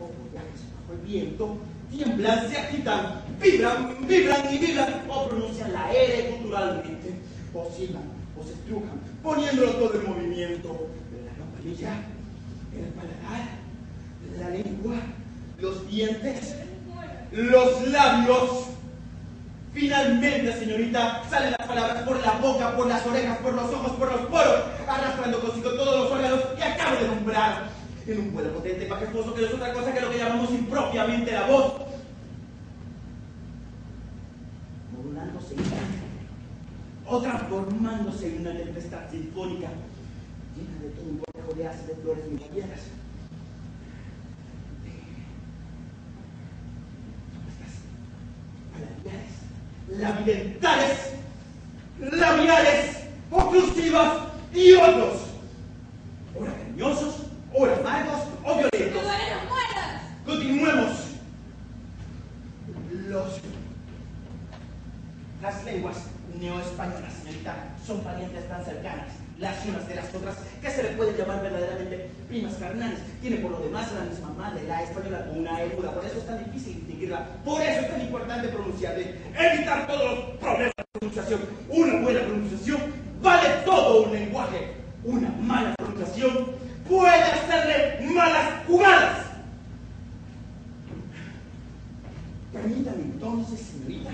o follajes bajo el viento, tiemblan, se agitan, vibran, vibran y vibran, o pronuncian la R culturalmente, oscilan o se estrujan, poniéndolo todo en movimiento. La campanilla, el paladar, la lengua, los dientes, los labios. Finalmente, señorita, salen las palabras por la boca, por las orejas, por los ojos, por los poros, arrastrando consigo todos los órganos que acabo de nombrar, en un vuelo potente, majestuoso, que no es otra cosa que lo que llamamos impropiamente la voz. Modulándose o transformándose en una tempestad sinfónica, llena de todo un cortejo de haces de flores milagrosas. Labiales, labiales, oclusivas y otros, ora cariñosos, ora amargos o violentos. Continuemos. Las lenguas neoespañolas, señorita, son parientes tan cercanas las unas de las otras que se le pueden llamar verdaderamente primas carnales. Tiene por lo demás la misma madre, la española, una y muda. Por eso es tan difícil distinguirla. Por eso es tan importante pronunciarle. Evitar todos los problemas de pronunciación. Una buena pronunciación vale todo un lenguaje. Una mala pronunciación puede hacerle malas jugadas. Permítame entonces, señorita,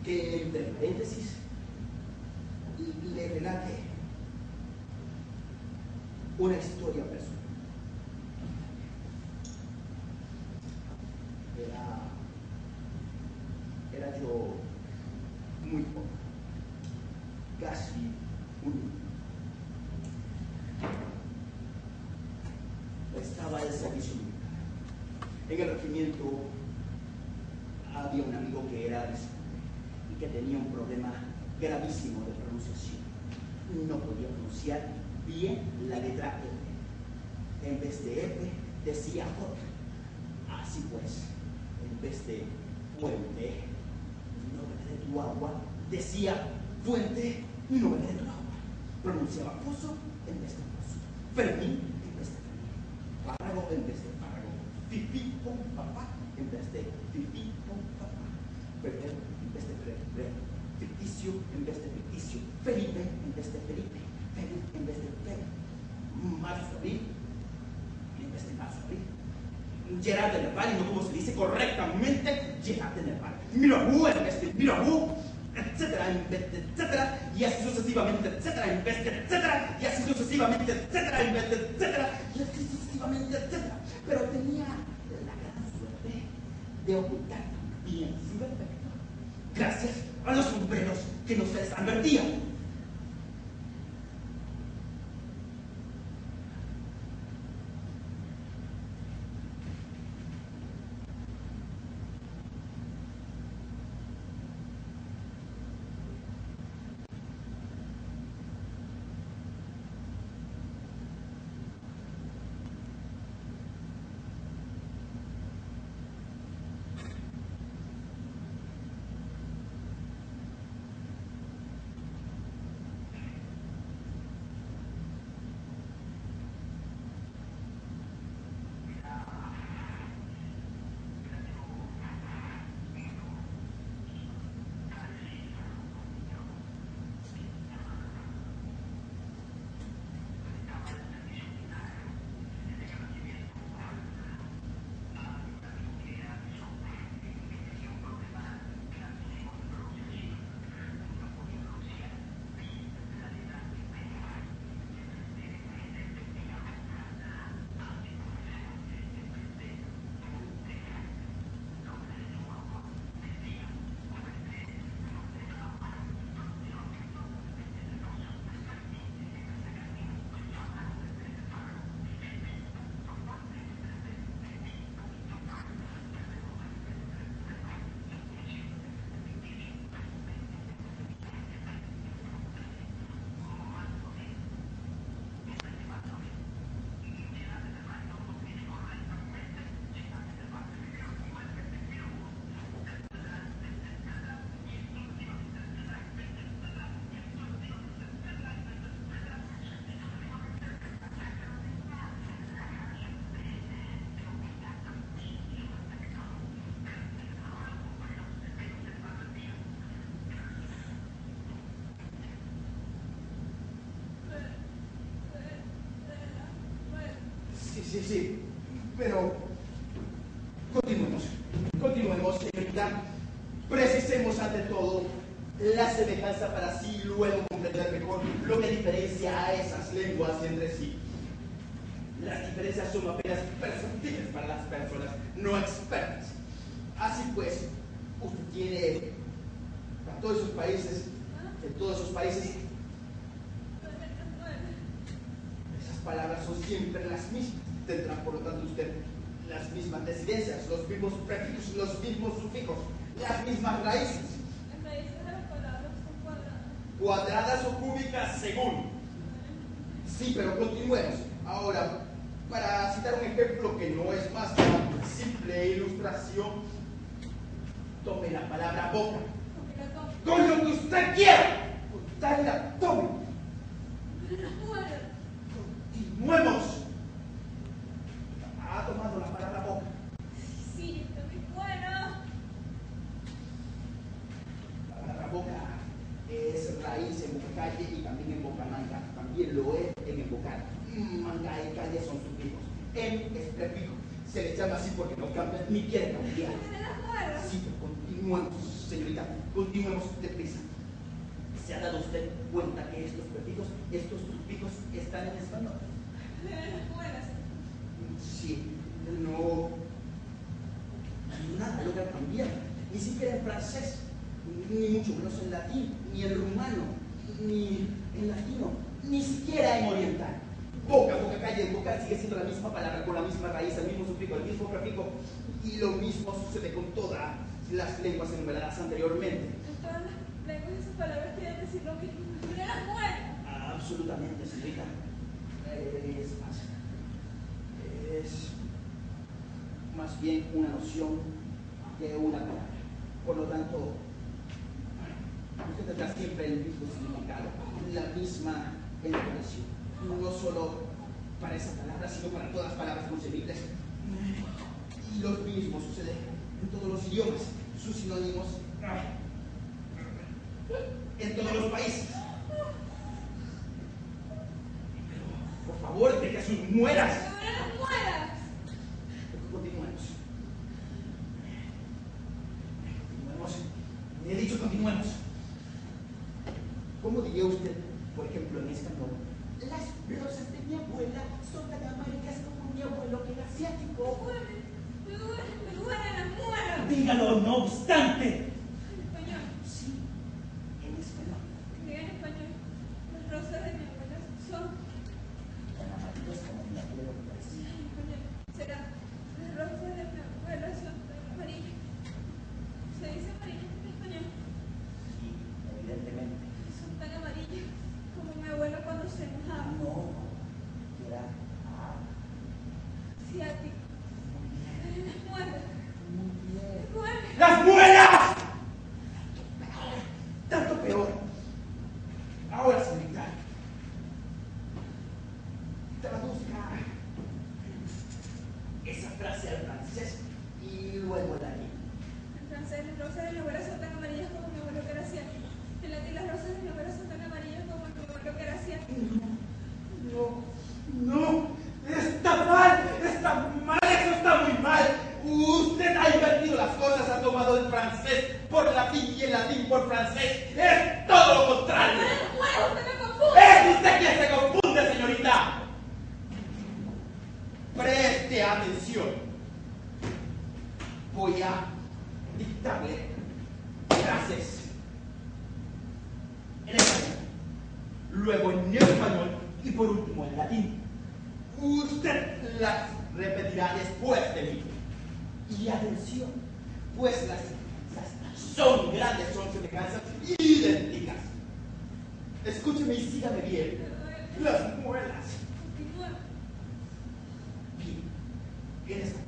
que entre paréntesis le relate una historia personal. Era yo muy poco, casi un niño. Estaba de servicio militar. En el regimiento había un amigo que era y que tenía un problema gravísimo de pronunciación. No podía pronunciar bien la letra F. En vez de F decía J. Así pues, en vez de fuente, no beberé tu agua, decía fuente, no beberé tu agua. Pronunciaba foso en vez de foso, Fermín en vez de Fermín, párrago en vez de párrago, fifí con papá en vez de fifí con papá, febrero en vez de febrero, ficticio en vez de ficticio, Felipe en vez de Felipe, Felipe en vez de Felipe, marzo, abril en vez de marzo, abril, Gerard de Nerval, y no como se dice correctamente, Gerard de Nerval, Mirabeau en vez de Mirabeau, etcétera, en vez de etcétera, y así sucesivamente, etcétera, en vez de etcétera, y así sucesivamente, etcétera, en vez de etcétera, y así sucesivamente, etcétera. Pero tenía la gran suerte de ocultar bien su defecto, gracias a los sombreros que no se les advertían. Sí, pero continuemos, señorita. Precisemos ante todo la semejanza para así luego comprender mejor lo que diferencia a esas lenguas entre sí. Las diferencias son apenas perceptibles para las personas no expertas. Así pues, usted tiene a todos esos países, esas palabras son siempre las mismas. Tendrá por lo tanto usted las mismas desidencias, los mismos prefijos, los mismos sufijos, las mismas raíces. Las raíces de las palabras son cuadradas. Cuadradas o cúbicas según. Sí, pero continuemos. Ahora, para citar un ejemplo que no es más que una simple ilustración, tome la palabra boca. Con lo que usted quiera. Tal la tome. Continuemos. Ha tomado la palabra boca. Sí, está muy bueno. La palabra boca es raíz en bocacalle y también en bocamanga. También lo es en embocar. Manga y calle son sufijos. En es prefijo. Se le llama así porque no cambia ni quiere cambiar. Sí, pero continuemos, señorita. Continuemos deprisa. ¿Se ha dado usted cuenta que estos prefijos, estos sufijos están en español? Sí, no. Nada logra cambiar. Ni siquiera en francés, ni mucho menos en latín, ni en rumano, ni en latino, ni siquiera en oriental. Boca, calle, boca sigue siendo la misma palabra, con la misma raíz, el mismo sufijo, el mismo prefijo, y lo mismo sucede con todas las lenguas enumeradas anteriormente. En todas las lenguas esas palabras quieren decir lo mismo. ¡Mira las muelas! Absolutamente, señorita. Es más bien una noción que una palabra. Por lo tanto, usted tendrá siempre el mismo significado, la misma entonación. No solo para esa palabra, sino para todas las palabras concebibles. Y lo mismo sucede en todos los idiomas. Sus sinónimos en todos los países. Pero, por favor, deje sus muelas. ¡Mira las muelas! Continuemos. He dicho continuemos. ¿Cómo diría usted, por ejemplo, en español? Las rosas de mi abuela son tan amarillas como mi abuelo que era asiático. Me duelen las muelas. Dígalo, no obstante. En español. Sí, en español. Diga en español. Las rosas de mi abuela son Tan amarillas como mi abuelo que era asiático. será. Las rosas de mi abuela son tan amarillas. ¿Se dice amarillas en español? Sí, evidentemente. Son tan amarillas como mi abuelo cuando se enojaba. No, era Asiático. Las muelas. muy bien. Las muelas. ¡Las muelas! Tanto peor. Ahora, señorita, traduzca esa frase al francés y luego al latín. En francés, las rosas de mi abuela son tan amarillas como mi abuelo que era asiático. En latín, las rosas de mi abuela son tan amarillas como mi abuelo que era asiático. No, está mal, eso está muy mal. Usted ha invertido las cosas, ha tomado el francés por latín y el latín por francés. Es todo lo contrario. ¡Bueno, usted me confunde! Es usted quien se confunde, señorita. Preste atención. Voy a dictarle frases en español, luego en español y por último en latín. Usted las repetirá después de mí. Y atención, pues las semejanzas son grandes, son semejanzas idénticas. Escúcheme y sígame bien. Las muelas. Continúa. Bien, bien está.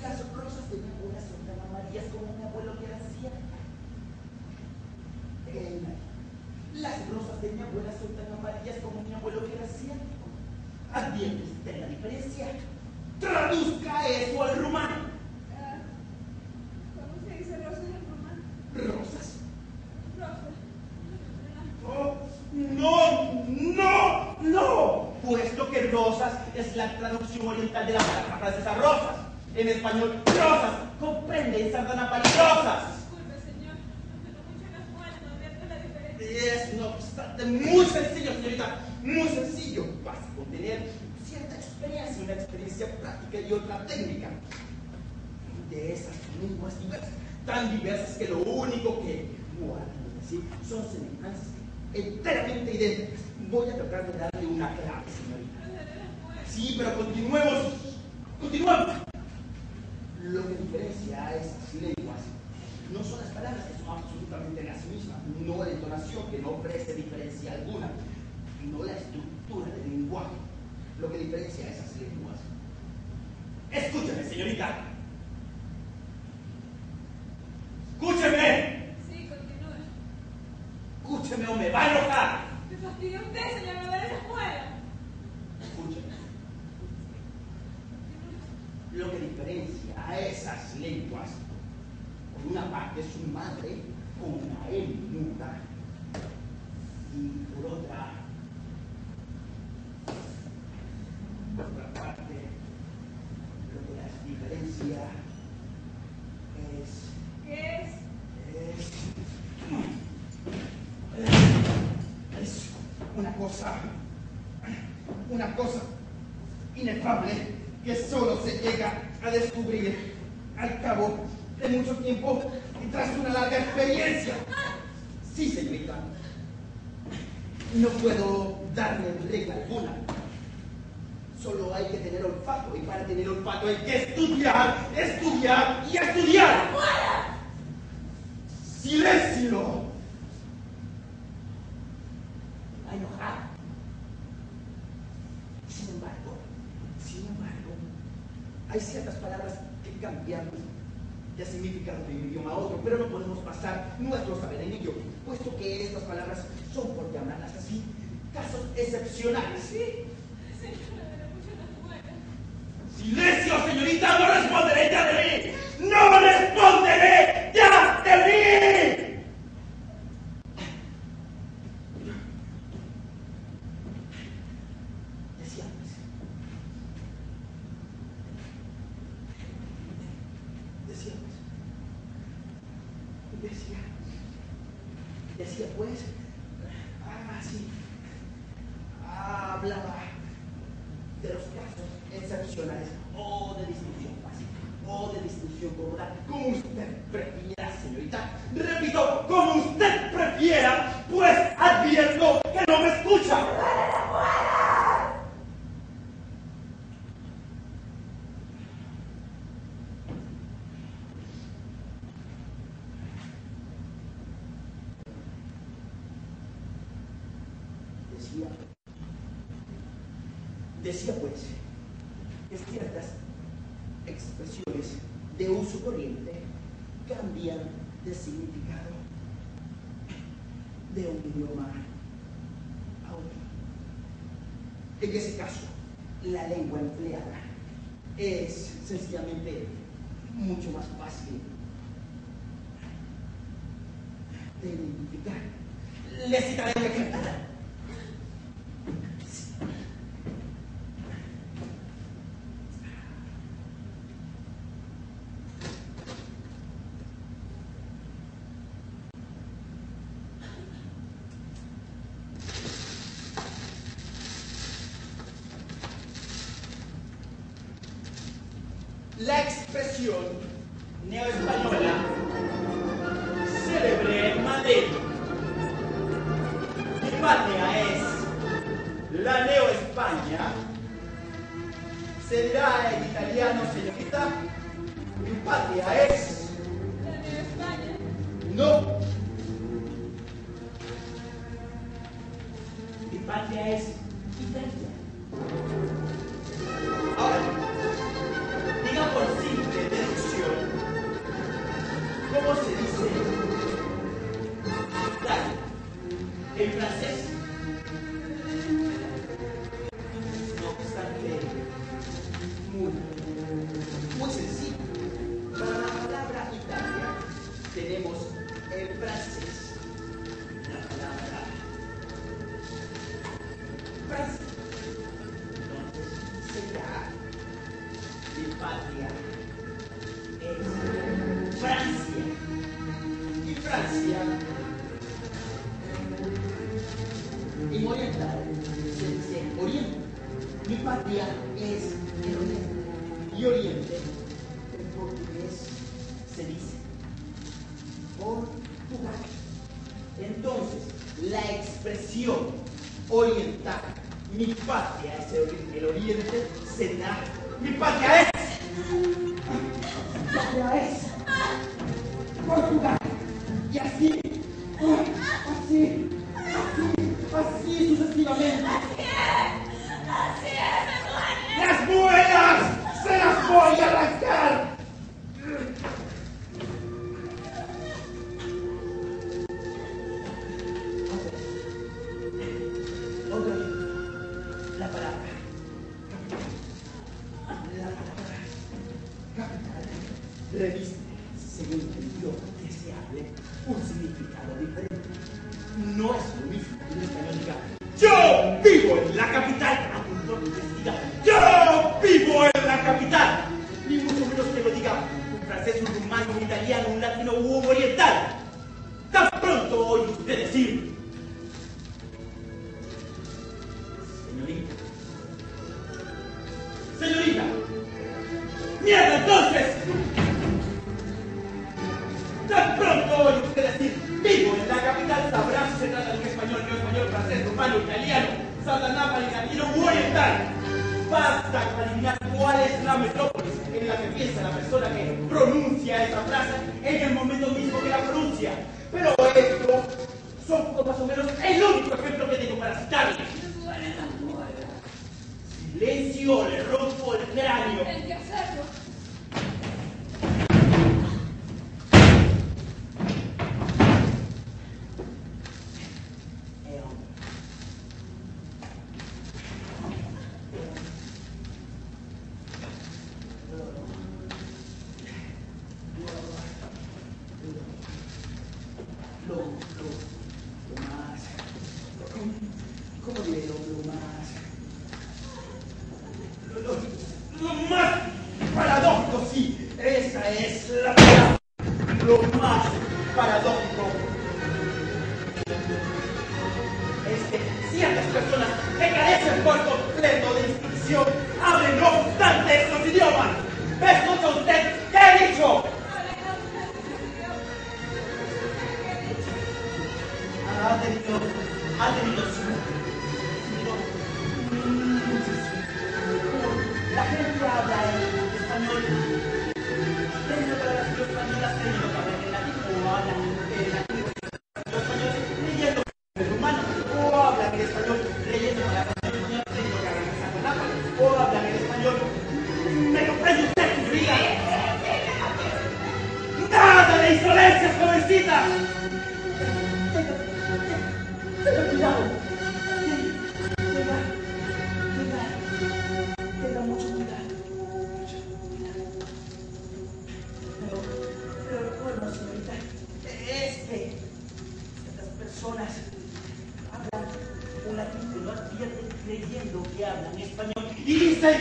Las rosas de mi abuela son tan amarillas como mi abuelo que era asiático. Las rosas de mi abuela son tan amarillas como mi abuelo que era asiático. ¿Advierte usted la diferencia? Traduzca eso al rumano. ¿Cómo se dice rosas en rumano? Rosas. Rosas. Oh, no. Puesto que rosas es la traducción oriental de la palabra francesa rosas. En español, rosas. Comprende, sardanapalirosas. Disculpe, señor. No escucho las muelas, no advierto la diferencia. Es, no obstante, muy sencillo, señorita. Muy sencillo. Basta con tener cierta experiencia, una experiencia práctica y otra técnica. De esas lenguas diversas, tan diversas que lo único que guardan, ¿sí? Son semejanzas enteramente idénticas. Voy a tratar de darle una clave, señorita. Sí, pero continuemos. Continuemos. Lo que diferencia a esas lenguas no son las palabras, que son absolutamente las mismas, no la entonación, que no ofrece diferencia alguna, no la estructura del lenguaje. Lo que diferencia a esas lenguas. Escúcheme, señorita. ¡Escúcheme! Sí, continúe. Escúcheme o me va a enojar. Me fastidia usted, señor, me duele la escuela. Escúcheme. Lo que diferencia a esas lenguas, por una parte su madre con una M muda, y por otra parte, lo que las diferencia es... ¿Qué es? Es una cosa inefable que solo se llega a descubrir al cabo de mucho tiempo y tras una larga experiencia. Sí, señorita. No puedo darle regla alguna. Solo hay que tener olfato, y para tener olfato hay que estudiar, estudiar y estudiar. ¡Silencio! A enojar. Sin embargo, hay ciertas palabras que cambian de significado de un idioma a otro, pero no podemos pasar nuestro saber en ello, puesto que estas palabras son, por llamarlas así, casos excepcionales. Sí. Señor, me duele mucho las muelas. ¡Silencio, señorita! ¡No responderé ya de mí! ¡No responderé ya de mí! Decía pues, sí, hablaba de los casos excepcionales o de distinción básica o de distinción corporal, como usted prefiera, señorita. Repito, como usted prefiera, pues advierto que no me escucha. Decía pues que ciertas expresiones de uso corriente cambian de significado de un idioma a otro. En ese caso, la lengua empleada es sencillamente mucho más fácil de identificar. Les citaré un ejemplo. La expresión neoespañola célebre en Madrid. Mi patria es la Neo-España. Se dirá en italiano, señorita. Mi patria es... ¿La Nueva España? No. Mi patria es Italia. Ahora, diga por simple deducción, ¿cómo se dice Italia en francés? No obstante, muy sencillo. Para la palabra Italia tenemos en francés la palabra patria es Francia. Y Francia, en oriental, se dice Oriente. Mi patria es el Oriente. Y Oriente, en portugués, se dice Portugal. Entonces, la expresión oriental, mi patria es el Oriente, será mi patria es Portugal. Y así sucesivamente. Así es, me duele. ¡Las muelas se las voy a arrancar! Otra vez, la palabra capital reviste, según el idioma que se hable, un significado diferente. No es lo mismo que un español diga ¡yo vivo en la capital! A que un portugués diga ¡yo vivo en la capital! Ni mucho menos que lo diga un francés, un rumano, un italiano, un latino u un oriental. Tan pronto oye usted decir señorita, ¡mierda entonces! Tan pronto oye usted decir vivo en la capital, sabrá si se trata de un español, neoespañol, francés, rumano, italiano, satanás, latino u oriental. Basta con adivinar cuál es la metrópolis en la que piensa la persona que pronuncia esa frase en el momento mismo que la pronuncia. Pero esto son poco más o menos el único ejemplo que tengo para citarle. Silencio, le rompo el cráneo. Hay que hacerlo. Lo más paradójico, sí, esa es la palabra. Lo más paradójico es que ciertas personas que carecen por completo de instrucción hablen no obstante estos idiomas. ¿Escucha usted qué he dicho? Ha tenido suerte. La gente habla en español, leyendo palabras españolas, creyendo que hablan en latín, o hablan en latín, los españoles leyendo en rumano, o hablan en español, leyendo palabras en español, creyendo que hablan en satanapa, o hablan en español. ¿Me comprende usted, señorita? ¡Nada de insolencias, jovencita! Tenga cuidado. Tenga mucho cuidado. Pero recuerdo, señorita, es que estas personas hablan un latín que no advierten creyendo que hablan español y dicen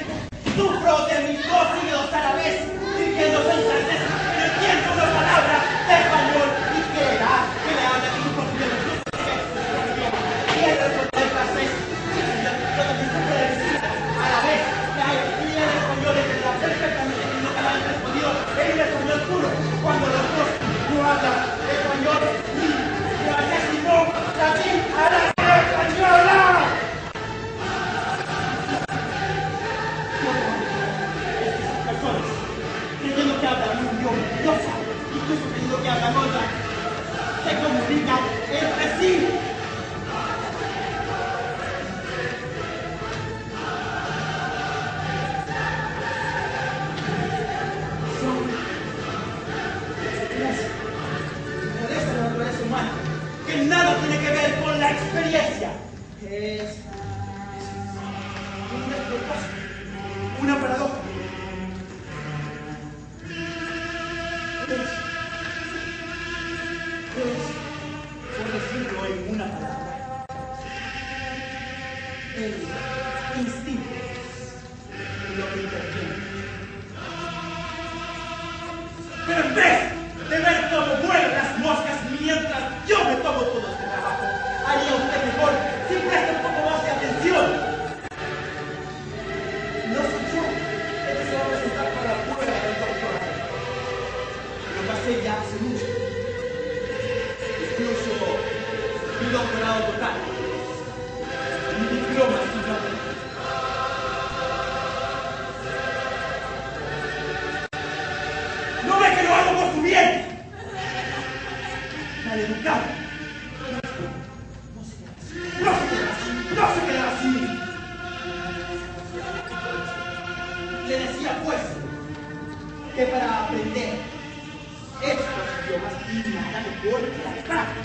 sufro de mis dos hígados a la vez, dirigiéndose en francés, pero entiendo una palabra de español y que le habla en su propio idioma. Y el responder francés, yo también sufro de mis hígados a la vez. Y el español entenderá perfectamente que no han respondido en el español puro, cuando los dos no hablan español ni francés, sino latín a la española. Estas personas, creyendo que hablan un idioma, no saben, incluso creyendo que hablan otra, se comunican entre sí. Que nada tiene que ver con la experiencia. Es un despropósito, una paradoja. Por decirlo en una palabra, el instinto lo que interviene. sé ya hace mucho. Incluso mi doctorado total. Mi diploma estudiante. ¿No ves que lo hago por tu bien? Maleducado. No se quedará así. Le decía pues que para aprender estos idiomas y nada mejor que la práctica.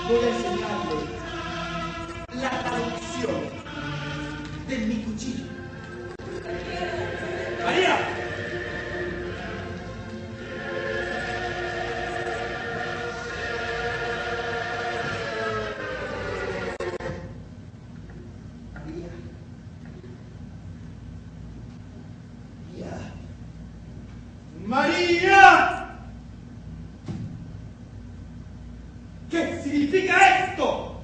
Voy a enseñarle la traducción de mi cuchillo. ¡María! ¡María! ¿Qué significa esto?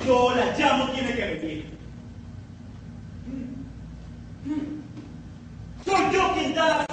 Yo la llamo, tiene que venir. Soy yo quien da la